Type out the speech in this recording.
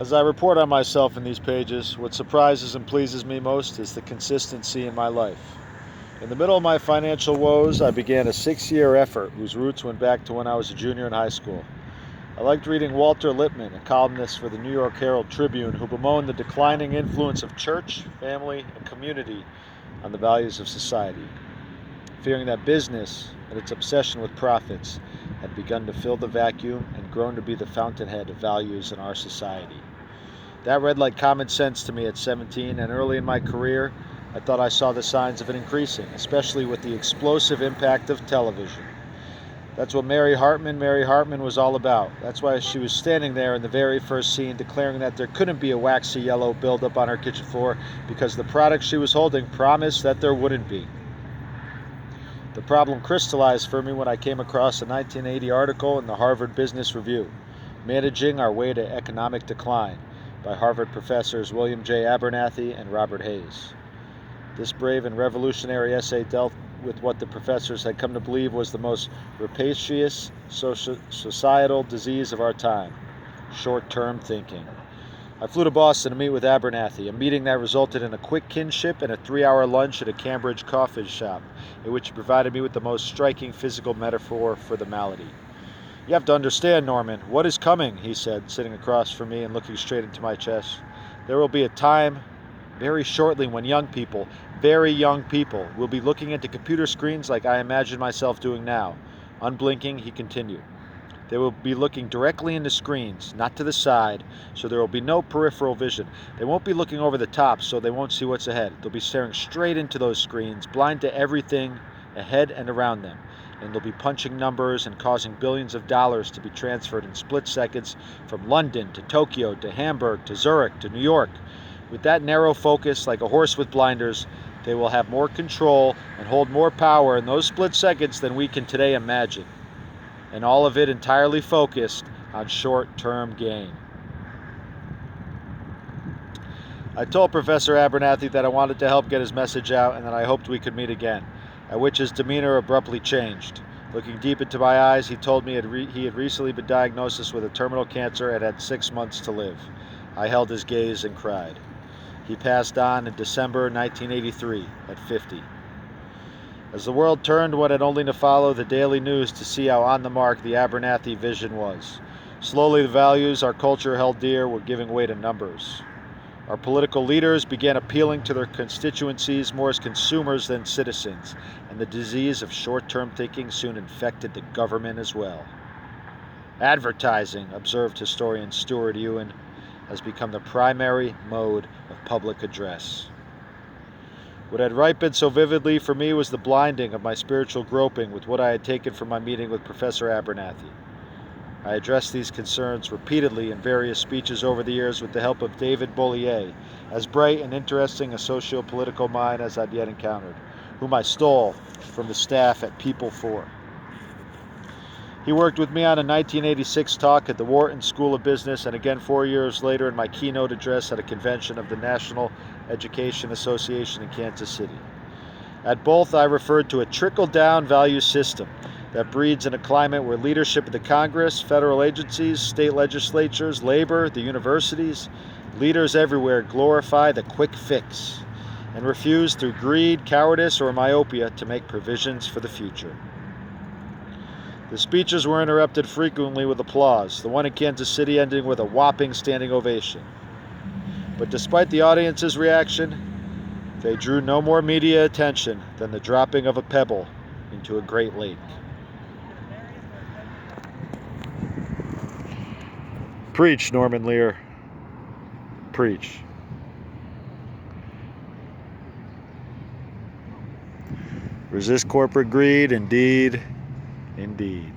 As I report on myself in these pages, what surprises and pleases me most is the consistency in my life. In the middle of my financial woes, I began a 6-year effort whose roots went back to when I was a junior in high school. I liked reading Walter Lippmann, a columnist for the New York Herald Tribune, who bemoaned the declining influence of church, family, and community on the values of society, fearing that business and its obsession with profits had begun to fill the vacuum and grown to be the fountainhead of values in our society. That read like common sense to me at 17, and early in my career, I thought I saw the signs of it increasing, especially with the explosive impact of television. That's what Mary Hartman was all about. That's why she was standing there in the very first scene declaring that there couldn't be a waxy yellow buildup on her kitchen floor because the product she was holding promised that there wouldn't be. The problem crystallized for me when I came across a 1980 article in the Harvard Business Review, Managing Our Way to Economic Decline, by Harvard professors William J. Abernathy and Robert Hayes. This brave and revolutionary essay dealt with what the professors had come to believe was the most rapacious societal disease of our time: short-term thinking. I flew to Boston to meet with Abernathy, a meeting that resulted in a quick kinship and a 3-hour lunch at a Cambridge coffee shop, in which he provided me with the most striking physical metaphor for the malady. "You have to understand, Norman, what is coming," he said, sitting across from me and looking straight into my chest. "There will be a time very shortly when young people, very young people, will be looking into computer screens like I imagine myself doing now." Unblinking, he continued. "They will be looking directly into screens, not to the side, so there will be no peripheral vision. They won't be looking over the top, so they won't see what's ahead. They'll be staring straight into those screens, blind to everything ahead and around them. And they'll be punching numbers and causing billions of dollars to be transferred in split seconds from London to Tokyo to Hamburg to Zurich to New York. With that narrow focus, like a horse with blinders, they will have more control and hold more power in those split seconds than we can today imagine. And all of it entirely focused on short-term gain." I told Professor Abernathy that I wanted to help get his message out and that I hoped we could meet again, at which his demeanor abruptly changed. Looking deep into my eyes, he told me he had recently been diagnosed with a terminal cancer and had 6 months to live. I held his gaze and cried. He passed on in December 1983 at 50. As the world turned, one had only to follow the daily news to see how on the mark the Abernathy vision was. Slowly, the values our culture held dear were giving way to numbers. Our political leaders began appealing to their constituencies more as consumers than citizens, and the disease of short-term thinking soon infected the government as well. "Advertising," observed historian Stuart Ewan, "has become the primary mode of public address." What had ripened so vividly for me was the blinding of my spiritual groping with what I had taken from my meeting with Professor Abernathy. I addressed these concerns repeatedly in various speeches over the years with the help of David Bollier, as bright and interesting a socio-political mind as I'd yet encountered, whom I stole from the staff at People 4. He worked with me on a 1986 talk at the Wharton School of Business and again 4 years later in my keynote address at a convention of the National Education Association in Kansas City. At both, I referred to a trickle-down value system that breeds in a climate where leadership of the Congress, federal agencies, state legislatures, labor, the universities, leaders everywhere glorify the quick fix and refuse through greed, cowardice, or myopia to make provisions for the future. The speeches were interrupted frequently with applause, the one in Kansas City ending with a whopping standing ovation. But despite the audience's reaction, they drew no more media attention than the dropping of a pebble into a great lake. Preach, Norman Lear. Preach. Resist corporate greed, indeed, indeed.